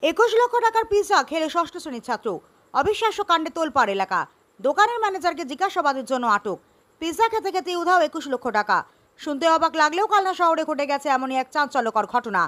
21 লক্ষ টাকার পিৎজা খেলে ষষ্ঠ শ্রেণীর ছাত্র। অবিশ্বাস্য কাণ্ডে তোলপাড় এলাকা। দোকানের ম্যানেজারকে জিজ্ঞাসাবাদের জন্য আটক। পিৎজা খেতে খেতে উধাও 21 লক্ষ টাকা। শুনতে অবাক লাগলেও কালনা শহরে ঘটে গেছে এমনই এক চাঞ্চল্যকর ঘটনা।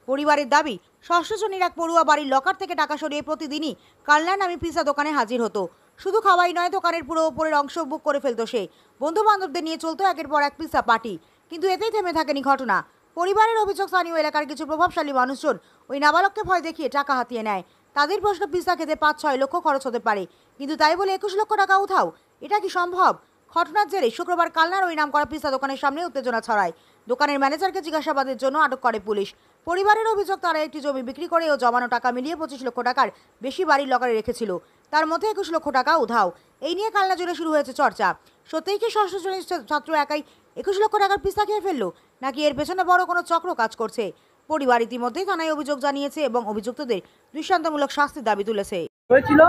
পরিবারের দাবি, ষষ্ঠ শ্রেণীর এক পড়ুয়া বাড়ির লকার থেকে টাকা সরিয়ে প্রতিদিনই কালনা নামী পিৎজা দোকানে হাজির হতো। শুধু খাওয়াই নয়, দোকানের পুরো ওপরের অংশ বুক করে ফেলতো সে। বন্ধু বান্ধবদের নিয়ে চলতো একের পর এক পিৎজা পার্টি। কিন্তু এতেই থেমে থাকেনি ঘটনা। পরিবারের অভিযোগ, স্থানীয় এলাকার কিছু প্রভাবশালী মানুষজন ওই নাবালককে ভয় দেখিয়ে টাকা হাতিয়ে নেয়। তাদের প্রশ্ন, পিৎজা খেতে 5-6 লক্ষ খরচ হতে পারে, কিন্তু তাই বলে 21 লক্ষ টাকা উধাও, এটা কি সম্ভব? ঘটনার জেরে শুক্রবার কালনার ওই নামকরা পিৎজা দোকানের সামনে উত্তেজনা ছড়ায়। দোকানের ম্যানেজারকে জিজ্ঞাসাবাদের জন্য আটক করে পুলিশ। পরিবারের অভিযোগ, তারা একটি জমি বিক্রি করে ও জমানো টাকা মিলিয়ে 25 লক্ষ টাকার বেশি বাড়ির লকারে রেখেছিল। তার মধ্যে 21 লক্ষ টাকা উধাও। এই নিয়ে কালনা জুড়ে শুরু হয়েছে চর্চা। সত্যিই কি ষষ্ঠ শ্রেণীর ছাত্র একাই 21 লক্ষ টাকার পিৎজা খেয়ে ফেললো, নাকি এর পেছনে বড় কোনো চক্র কাজ করছে? পরিবার ইতিমধ্যেই থানায় অভিযোগ জানিয়েছে এবং অভিযুক্তদের দৃষ্টান্তমূলক শাস্তির দাবি তুলেছে। হয়েছিল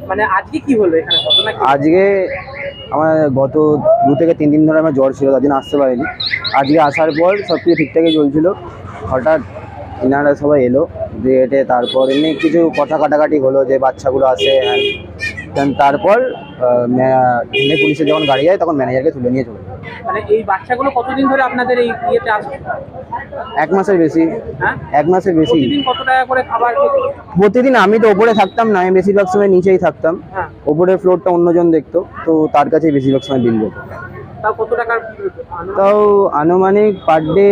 মানে আজকে কি হলো এখানে ঘটনা? আজকে আমার গত 2 থেকে 3 দিন ধরে আমার জ্বর ছিল, তার জন্য আসতে পারিনি। আজকে আসার পর সব কিছু ঠিকঠাকই চলছিল। হঠাৎ এনারা সবাই এলো, যে তারপর এমনি কিছু কথা কাটাকাটি হলো যে বাচ্চাগুলো আসে। তারপর পুলিশের যখন গাড়ি যায় তখন ম্যানেজারকে তুলে নিয়ে চলে। মানে এই বাচ্চাগুলো কতদিন ধরে আপনাদের এই ইয়েতে আসছে? 1 মাসের বেশি। হ্যাঁ, 1 মাসের বেশি। প্রতিদিন কত টাকা করে খাবার খেত? প্রতিদিন আমি তো ওপরে থাকতাম না, আমি বেশিরভাগ সময় নিচেই থাকতাম। হ্যাঁ, ওপরের ফ্লোরটা অন্যজন দেখতো, তো তার কাছেই বেশিরভাগ সময় বিল যেত। তাও কত টাকার? তাও আনুমানিক পার ডে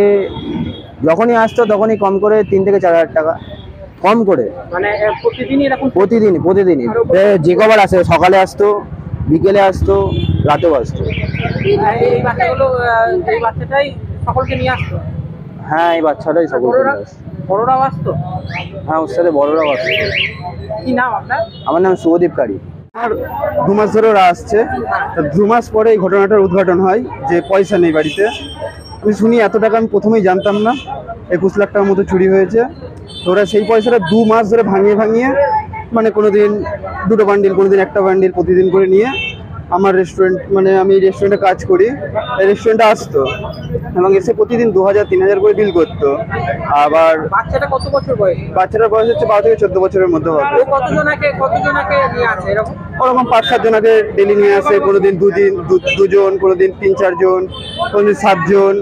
যখনই আসতো tখনই কম করে 3 থেকে 4 হাজার টাকা কম করে। মানে প্রতিদিনই এরকম? প্রতিদিনই যে কবার আসে, সকালে আসতো, বিকেলে আসতো, রাতেও আসতো। এই বাচ্চাগুলো এই বাচ্চাটাই সকলকে নিয়ে আসতো? হ্যাঁ, এই বাচ্চাটাই সকলকে নিয়ে আসতো। বড়রাও আসতো? হ্যাঁ, ওর সাথে বড়রাও আসতো। কি নাম আপনার? আমার নাম শুভদীপ কারি। আর 2 মাস ধরে ওরা আসছে। 2 মাস পরে এই ঘটনাটার উদ্ঘাটন হয় যে পয়সা নেই বাড়িতে। আমি শুনি এত টাকা আমি প্রথমেই জানতাম না। 21 লাখ টাকার মতো চুরি হয়েছে। তো ওরা সেই পয়সাটা 2 মাস ধরে ভাঙিয়ে মানে কোনোদিন 2টো বান্ডিল, কোনোদিন 1টা বান্ডিল প্রতিদিন করে নিয়ে আমার রেস্টুরেন্ট, মানে আমি রেস্টুরেন্টে কাজ করি, এই রেস্টুরেন্টে আসতো এবং এসে প্রতিদিন 2000-3000 করে বিল করতো। আবার বাচ্চাটা কত বছর বয়স? বাচ্চাটার বয়স হচ্ছে 12 থেকে 14 বছরের মধ্যে হবে। কতজনকে নিয়ে আসে এরকম? ওরকম 5-7 জনকে ডেলি নিয়ে আসে। কোনোদিন দুজন, কোনোদিন 3-4 জন, কোনোদিন 7 জন।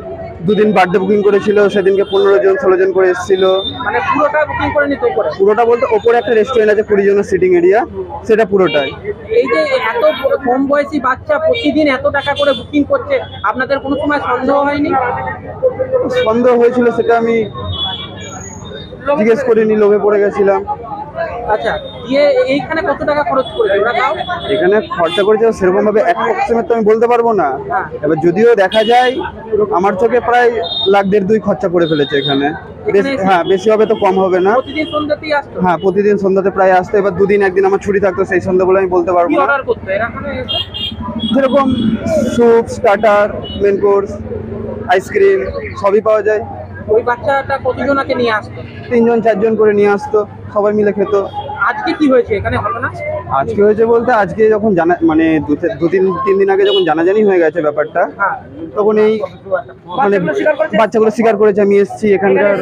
2 দিন বার্থডে বুকিং করেছিল, সেদিনকে 15 জন 16 জন করে এসেছিল। মানে পুরোটা বুকিং করে নিতে উপরে? পুরোটা বলতে ওপরে একটা রেস্টুরেন্ট আছে 20 জনের সিটিং এরিয়া, সেটা পুরোটাই। এই যে এত কম বয়সী বাচ্চা প্রতিদিন এত টাকা করে বুকিং করছে, আপনাদের কোনো সময় সন্দেহ হয়নি? সন্দেহ হয়েছিল, সেটা আমি জিজ্ঞেস করিনি, লোভে পড়ে গেছিলাম। আচ্ছা, দিয়ে এইখানে কত টাকা খরচ করেছে ওরা? তাও এখানে খরচা করেছে সেরকম ভাবে অ্যাপ্রক্সিমেট তো আমি বলতে পারবো না। এবার যদিও দেখা যায় আমার চোখে প্রায় 1.5-2 খরচা করে ফেলেছে এখানে। হ্যাঁ, বেশি হবে তো কম হবে না। প্রতিদিন সন্ধ্যাতেই আসতো? হ্যাঁ, প্রতিদিন সন্ধ্যাতে প্রায় আসতো। এবার 2 দিন 1 দিন আমার ছুটি থাকতো, সেই সন্ধ্যা বলে আমি বলতে পারবো না। অর্ডার করতো এরা? যেরকম soup, starter, main course, ice cream সবই পাওয়া যায়। ওই বাচ্চাটা কতজনকে নিয়ে আসতো? 3 জন 4 জন করে নিয়ে আসতো, সবাই মিলে খেত। আজকে কি হয়েছে এখানে ঘটনা? আজকে হয়েছে বলতে, আজকে যখন মানে 2-3 দিন আগে যখন জানাজানি হয়ে গেছে ব্যাপারটা, তখন এই মানে বাচ্চাগুলো স্বীকার করেছে আমি এসেছি, এখানকার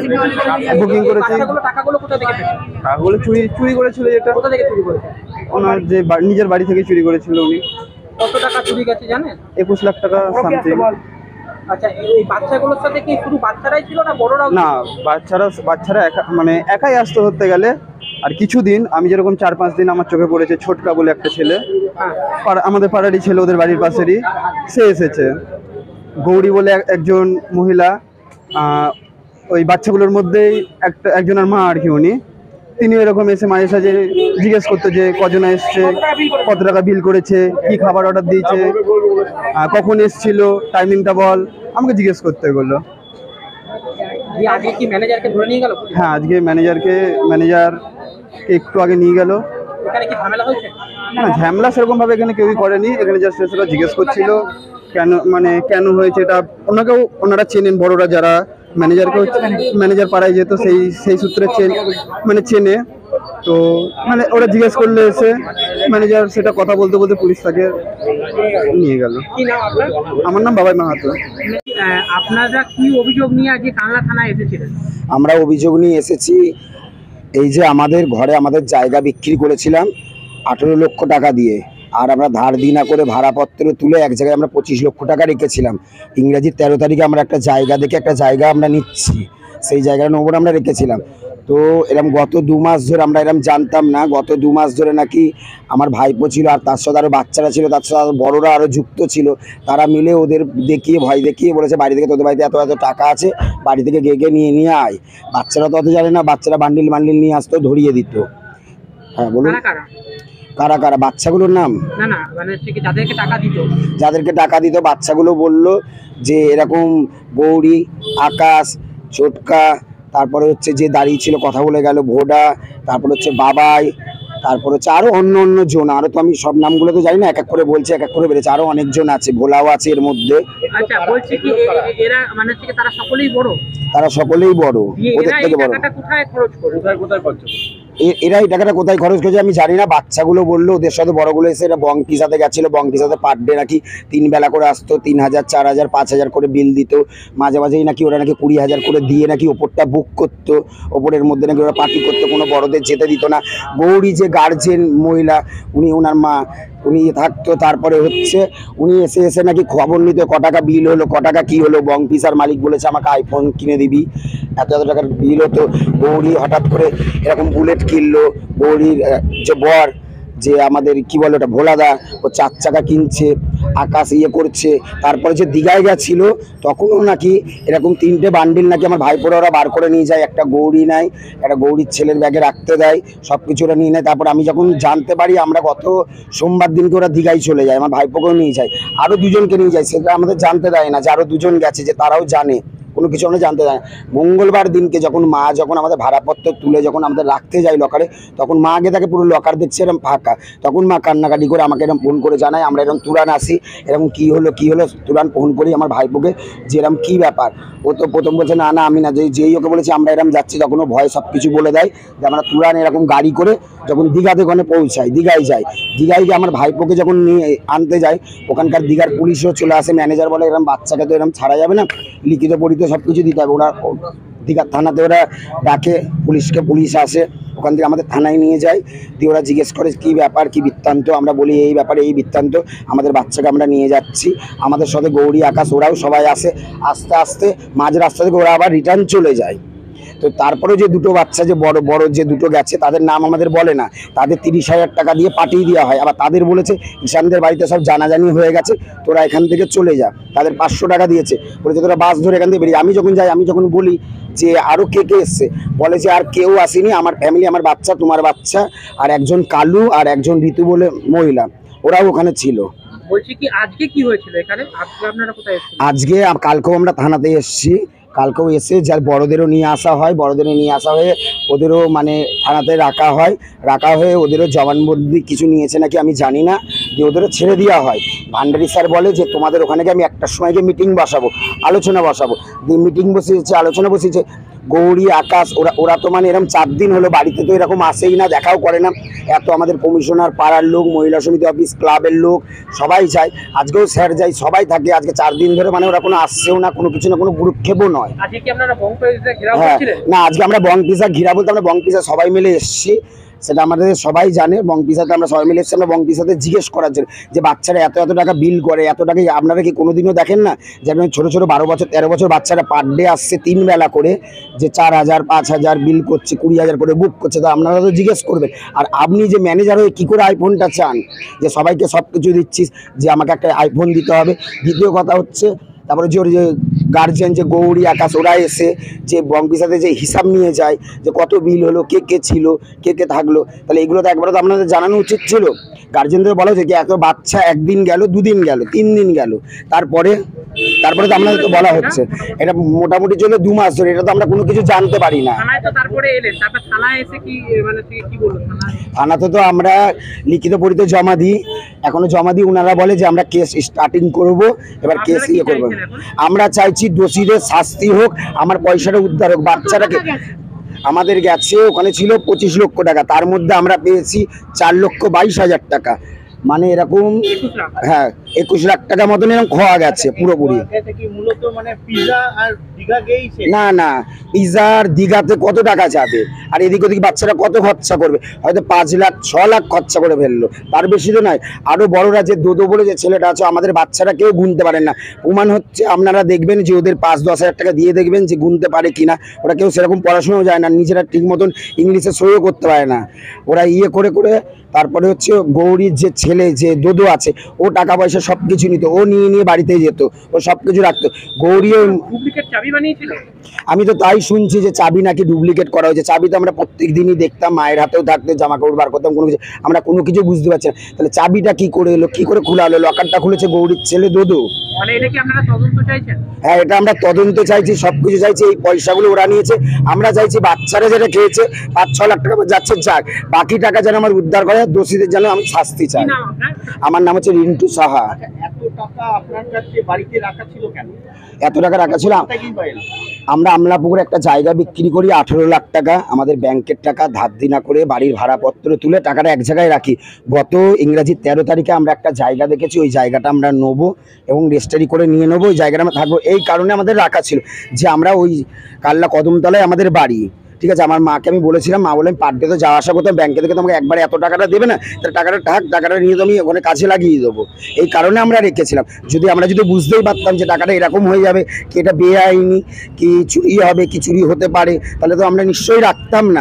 বুকিং করেছি। টাকাগুলো কোথা থেকে পেয়েছে? টাকাগুলো চুরি করেছিল। যেটা কোথা থেকে চুরি করেছে? ওনার যে নিজের বাড়ি থেকে চুরি করেছিল উনি। কত টাকা চুরি গেছে জানেন? 21 লাখ টাকা সামথিং। আচ্ছা, এই বাচ্চাগুলোর সাথে কি শুধু বাচ্চারাই ছিল না বড়রাও? না, বাচ্চারা মানে একাই আসতো ধরতে গেলে। আর কিছুদিন আমি যেরকম 4-5 দিন আমার চোখে পড়েছে, ছোটকা বলে একটা ছেলে, আমাদের পাড়ারই ছেলে, ওদের বাড়ির পাশেরই, সে এসেছে। গৌরী বলে একজন মহিলা, ওই বাচ্চাগুলোর মধ্যেই একজনের মা আর কি, তিনি এরকম এসে মাঝে সাঝে জিজ্ঞেস করতো যে কজন এসছে, কত টাকা বিল করেছে, কি খাবার অর্ডার দিয়েছে, কখন এসছিল, টাইমিংটা বল, আমাকে জিজ্ঞেস করতে এগুলো। আজকে কি ম্যানেজারকে ধরে নিয়ে গেল? হ্যাঁ, আজকে ম্যানেজারকে একটু আগে নিয়ে গেল। এখানে কি ঝামেলা হয়েছে? না, ঝামেলা সেরকম ভাবে এখানে কেউই করেনি। এখানে জাস্ট এসে জিজ্ঞেস করছিল কেন হয়েছে এটা। ওনারা চেনেন, বড়রা যারা ম্যানেজার পাড়ায় যেত, সেই সূত্রে চেনে। তো মানে ওরা জিজ্ঞেস করলে এসে ম্যানেজার সেটা কথা বলতে বলতে পুলিশ তাকে নিয়ে গেল। কি নাম আপনার? আমার নাম বাবাই মাহাতো। আপনারা কি অভিযোগ নিয়ে আজকে কালনা থানায় এসেছিলেন? আমরা অভিযোগ নিয়ে এসেছি এই যে আমাদের ঘরে আমাদের জায়গা বিক্রি করেছিলাম 18 লক্ষ টাকা দিয়ে, আর আমরা ধার দিই না করে ভাড়াপত্র তুলে এক জায়গায় আমরা 25 লক্ষ টাকা রেখেছিলাম। ইংরেজির 13 তারিখে আমরা একটা জায়গা দেখে একটা জায়গা আমরা নিচ্ছি, সেই জায়গার নম্বর আমরা রেখেছিলাম। তো এরকম গত 2 মাস ধরে আমরা এরকম জানতাম না, গত 2 মাস ধরে নাকি আমার ভাইপো ছিল আর তার সাথে আরও বাচ্চারা ছিল, তার সাথে আরও বড়রা আরও যুক্ত ছিল, তারা মিলে ওদের দেখিয়ে ভয় দেখিয়ে বলেছে বাড়ি থেকে তোদের বাড়িতে এত এত টাকা আছে, বাড়ি থেকে গেগে নিয়ে নিয়ে আয়। বাচ্চারা তো অত জানে না, বাচ্চারা বান্ডিল নিয়ে আসতো, ধরিয়ে দিত। হ্যাঁ বলুন। কারা কারা? বাচ্চাগুলোর নাম না না, মানে হচ্ছে কি যাদেরকে টাকা দিত, যাদেরকে টাকা দিত বাচ্চাগুলো বলল যে এরকম গৌরী, আকাশ, চোটকা, তারপরে হচ্ছে যে দাঁড়িয়ে ছিল কথা বলে গেল ভোডা, তারপর হচ্ছে বাবাই, তারপর হচ্ছে আরো অন্য অন্য জন, আরো তো আমি সব নামগুলো তো জানি না, এক এক করে বলছি, এক এক করে বেড়েছে, আরো অনেকজন আছে, ভোলাও আছে এর মধ্যে। আচ্ছা বলছি কি এরা মানে হচ্ছে কি তারা সকলেই বড়? তারা সকলেই বড়, ওদের থেকে বড়। কোথায় খরচ করে, কোথায় খরচ করে? এরা এই টাকাটা কোথায় খরচ করেছে আমি জানি না, বাচ্চাগুলো বললো ওদের সাথে বড়গুলো এসে এরা বংকিসাতে গেছিল, বংকিসাতে পার ডে নাকি 3 বেলা করে আসতো, 3000, 4000, 5000 করে বিল দিত, মাঝে মাঝেই নাকি ওরা নাকি 20,000 করে দিয়ে নাকি ওপরটা বুক করতো, ওপরের মধ্যে নাকি ওরা পার্টি করতো, কোনো বড়দের যেতে দিত না। গৌরী যে গার্জেন মহিলা, উনি ওনার মা উনি থাকতো, তারপরে হচ্ছে উনি এসে এসে নাকি খবর নিত ক টাকা বিল হলো, ক টাকা কী হলো। বংপিসার মালিক বলেছে আমাকে আইফোন কিনে দিবি, এত এত টাকার বিল হতো। গৌরী হঠাৎ করে এরকম বুলেট কিনলো, গৌরীর যে বর যে আমাদের কি বলে ওটা ভোলাদা, ও 4 চাকা কিনছে, আকাশ ইয়ে করছে। তারপরে যে দীঘায় গেছিল তখনও নাকি এরকম 3টে বান্ডিল নাকি আমার ভাইপোরা ওরা বার করে নিয়ে যায়, একটা গৌরী নেয়, একটা গৌরীর ছেলের ব্যাগে রাখতে দেয়, সব কিছু ওরা নিয়ে নেয়। তারপর আমি যখন জানতে পারি আমরা গত সোমবার দিনকে ওরা দীঘায় চলে যায়, আমার ভাইপোকেও নিয়ে যায়, আরও 2জনকে নিয়ে যায়, সেটা আমাদের জানতে দেয় না যে আরও 2জন গেছে, যে তারাও জানে, কোনো কিছু আমরা জানতে চাই না। মঙ্গলবার দিনকে যখন মা যখন আমাদের ভাড়াপত্র তুলে যখন আমাদের রাখতে যায় লকারে, তখন মা আগে তাকে পুরো লকার দেখছে এরকম ফাঁকা, তখন মা কান্নাকাটি করে আমাকে এরকম ফোন করে জানায়, আমরা এরকম তুরান আসি, এরকম কী হলো তুরান ফোন করি আমার ভাইপোকে যে এরকম কী ব্যাপার। ও তো প্রথম বলছে না না আমি না, যেই ওকে বলেছি আমরা এরকম যাচ্ছি, তখন ও ভয় সব কিছু বলে দেয় যে আমরা তুরান এরকম গাড়ি করে যখন দীঘাতে ওখানে পৌঁছাই, দীঘায় যাই, দীঘায় গিয়ে আমার ভাইপোকে যখন নিয়ে আনতে যায়, ওখানকার দীঘার পুলিশও চলে আসে, ম্যানেজার বলে এরকম বাচ্চাকে তো এরকম ছাড়া যাবে না, লিখিত পড়িত সব কিছু দিতে হবে। ওরা দীঘার থানাতে ওরা ডাকে পুলিশকে, পুলিশ আসে, ওখান থেকে আমাদের থানায় নিয়ে যায়, দিয়ে ওরা জিজ্ঞেস করে কী ব্যাপার কী বৃত্তান্ত, আমরা বলি এই ব্যাপারে এই বৃত্তান্ত, আমাদের বাচ্চাকে আমরা নিয়ে যাচ্ছি। আমাদের সাথে গৌরী, আকাশ ওরাও সবাই আসে, আস্তে আস্তে মাঝ রাস্তা থেকে ওরা আবার রিটার্ন চলে যায়। তো তারপরে যে 2টো বাচ্চা যে বড় বড় যে 2টো গেছে তাদের নাম আমাদের বলে না, তাদের 30,000 টাকা দিয়ে পাঠিয়ে দেওয়া হয়। আবার তাদের বলেছে ঈশানদের বাড়িতে সব জানাজানি হয়ে গেছে, তোরা এখান থেকে চলে যা, তাদের 500 টাকা দিয়েছে, বলেছে তোরা বাস ধরে এখান থেকে বেরিয়ে। আমি যখন যাই, আমি যখন বলি যে আরও কে কে এসছে, বলে যে আর কেউ আসেনি, আমার ফ্যামিলি, আমার বাচ্চা, তোমার বাচ্চা, আর একজন কালু আর একজন ঋতু বলে মহিলা, ওরাও ওখানে ছিল। বলছি কি আজকে কি হয়েছিল এখানে, আজকে আপনারা কোথায় এসেছিলেন? আজকে কালকেও আমরা থানাতে এসেছি, কালকেও এসে যার বড়দেরও নিয়ে আসা হয়, বড়দেরও নিয়ে আসা হয়ে ওদেরও মানে থানাতে রাখা হয়ে ওদেরও জবানবন্দি কিছু নিয়েছে নাকি আমি জানি না, দিয়ে ওদেরও ছেড়ে দেওয়া হয়। ভান্ডারি স্যার বলে যে তোমাদের ওখানে গিয়ে আমি 1টার সময় গিয়ে মিটিং বসাবো, আলোচনা বসাবো, দিয়ে মিটিং বসিয়েছে, আলোচনা বসিয়েছে। গৌরী, আকাশ ওরা তো মানে এরকম 4 দিন হলো বাড়িতে তো এরকম আসেই না, দেখাও করে না। এত আমাদের কমিশনার, পাড়ার লোক, মহিলা সমিতি অফিস, ক্লাবের লোক সবাই যায়, আজকেও স্যার যায়, সবাই থাকে। আজকে 4 দিন ধরে মানে ওরা কোনো আসছেও না, কোনো কিছু না, কোনো গুরুক্ষেপও নয়। আজকে কি আপনারা বংপিসা ঘেরাও হ্যাঁ করছিলেন? না, আজকে আমরা বংপিসা ঘেরা বলতে আমরা বংপিসা সবাই মিলে এসেছি, সেটা আমাদের সবাই জানে। বংপিসাতে আমরা সবাই মিলে এসেছি, আমরা বংপিসাতে জিজ্ঞেস করার জন্য যে বাচ্চারা এত এত টাকা বিল করে, এত টাকা আপনারা কি কোনোদিনও দেখেন না যে ছোটো ছোটো 12 বছর 13 বছর বাচ্চারা পার ডে আসছে 3 বেলা করে, যে 4000 5000 বিল করছে, 20,000 করে বুক করছে, তো আপনারা তো জিজ্ঞেস করবেন। আর আপনি যে ম্যানেজার হয়ে কী করে আইফোনটা চান, যে সবাইকে সব কিছু দিচ্ছিস, যে আমাকে একটা আইফোন দিতে হবে। দ্বিতীয় কথা হচ্ছে তারপরে যে ওর যে গার্জিয়ান যে গৌরী, আকাশ ওরা এসে যে বংপিসাতে যে হিসাব নিয়ে যায় যে কত বিল হলো, কে কে ছিল, কে কে থাকলো, তাহলে এগুলো তো একবারে তো আপনাদের জানানো উচিত ছিল। গার্জেনদের বলা হচ্ছে কি এত বাচ্চা 1 দিন গেল, 2 দিন গেল, 3 দিন গেল, তারপরে তো আপনাদের তো বলা হচ্ছে এটা মোটামুটি চলে 2 মাস ধরে, এটা তো আমরা কোনো কিছু জানতে পারি না। থানায় তো তারপরে এলেন, তারপর থানায় এসে কি মানে কি বললো থানাতে তো আমরা লিখিত পরিতে জমা দিই, এখনো জমা দিই, ওনারা বলে যে আমরা কেস স্টার্টিং করব, এবার কেস ইয়ে করবো। আমরা চাইছি দোষীদের শাস্তি হোক, আমার পয়সাটা উদ্ধার হোক। বাচ্চাটাকে আমাদের গেছে ওখানে ছিল 25 লক্ষ টাকা, তার মধ্যে আমরা পেয়েছি 4,22,000 টাকা। মানে এরকম 21 লাখ। হ্যাঁ 21 লাখ টাকা মতন এরকম খোয়া গেছে পুরোপুরি। মূলত মানে পিজা আর দীঘা গেইছে। না না, পিজার দীঘাতে কত টাকা যাবে, আর এদিক ওদিক বাচ্চারা কত খরচা করবে, হয়তো 5 লাখ 6 লাখ খরচা করে ফেললো, তার বেশি তো নয়। আরো বড়রা যে দোদো বলে যে ছেলেটা আছে, আমাদের বাচ্চারা কেউ গুনতে পারেন না। প্রমাণ হচ্ছে আপনারা দেখবেন যে ওদের 5-10 হাজার টাকা দিয়ে দেখবেন যে গুনতে পারে কিনা। ওরা কেউ সেরকম পড়াশোনাও যায় না, নিজেরা ঠিক মতন ইংলিশে সইও করতে পারে না। ওরা ইয়ে করে করে তারপরে হচ্ছে গৌরীর যে ছেলে যে দোদো আছে, ও টাকা পয়সা সব কিছু নিত, ও নিয়ে নিয়ে বাড়িতে যেত, ও সব কিছু রাখতো। গৌরীও ডুপ্লিকেট চাবি বানিয়েছিল। আমি তো তাই শুনছি যে চাবি নাকি ডুপ্লিকেট করা হয়েছে। চাবি তো আমরা প্রত্যেক দিনই দেখতাম, মায়ের হাতেও থাকতো, জামা কাপড় বার করতাম, কোনো কিছু আমরা কোনো কিছু বুঝতে পারছি না। তাহলে চাবিটা কি করে এলো, কি করে খোলা হলো? লকারটা খুলেছে গৌরীর ছেলে দোদো। মানে এটা কি আপনারা তদন্ত চাইছেন? হ্যাঁ, এটা আমরা তদন্ত চাইছি, সবকিছু চাইছি। এই পয়সাগুলো ওরা নিয়েছে, আমরা চাইছি বাচ্চারা যেটা খেয়েছে 5-6 লাখ টাকা যাচ্ছে যাক, বাকি টাকা যেন আমার উদ্ধার করে, দোষীদের যেন আমি শাস্তি কি চাই। নাম আপনার? আমার নাম হচ্ছে রিন্টু সাহা। এত টাকা আপনার কাছে বাড়িতে রাখা ছিল কেন? এত টাকা রাখা ছিল, কোথায় কি পাইল? আমরা আমলাপুকুরে একটা জায়গা বিক্রি করি, 18 লাখ টাকা আমাদের ব্যাংকের টাকা ধার দিনা করে বাড়ির ভাড়াপত্র তুলে টাকাটা এক জায়গায় রাখি। গত ইংরাজি 13 তারিখে আমরা একটা জায়গা দেখেছি, ওই জায়গাটা আমরা নেবো এবং রেজিস্ট্রি করে নিয়ে নেবো, ওই জায়গাটা আমরা থাকবো। এই কারণে আমাদের রাখা ছিল যে আমরা ওই কাল্লা কদমতলায় আমাদের বাড়ি, ঠিক আছে। আমার মাকে আমি বলেছিলাম, মা বলেন পার ডে তো যাওয়া আসা করতাম, ব্যাংকে থেকে তোমাকে একবারে এত টাকাটা দেবে না, তাহলে টাকাটা নিয়ে তো আমি ওখানে কাজে লাগিয়ে দেবো। এই কারণে আমরা রেখেছিলাম। আমরা যদি বুঝতেই পারতাম যে টাকাটা এরকম হয়ে যাবে, কি এটা বেআইনি, কি চুরি হবে, কি চুরি হতে পারে, তাহলে তো আমরা নিশ্চয়ই রাখতাম না।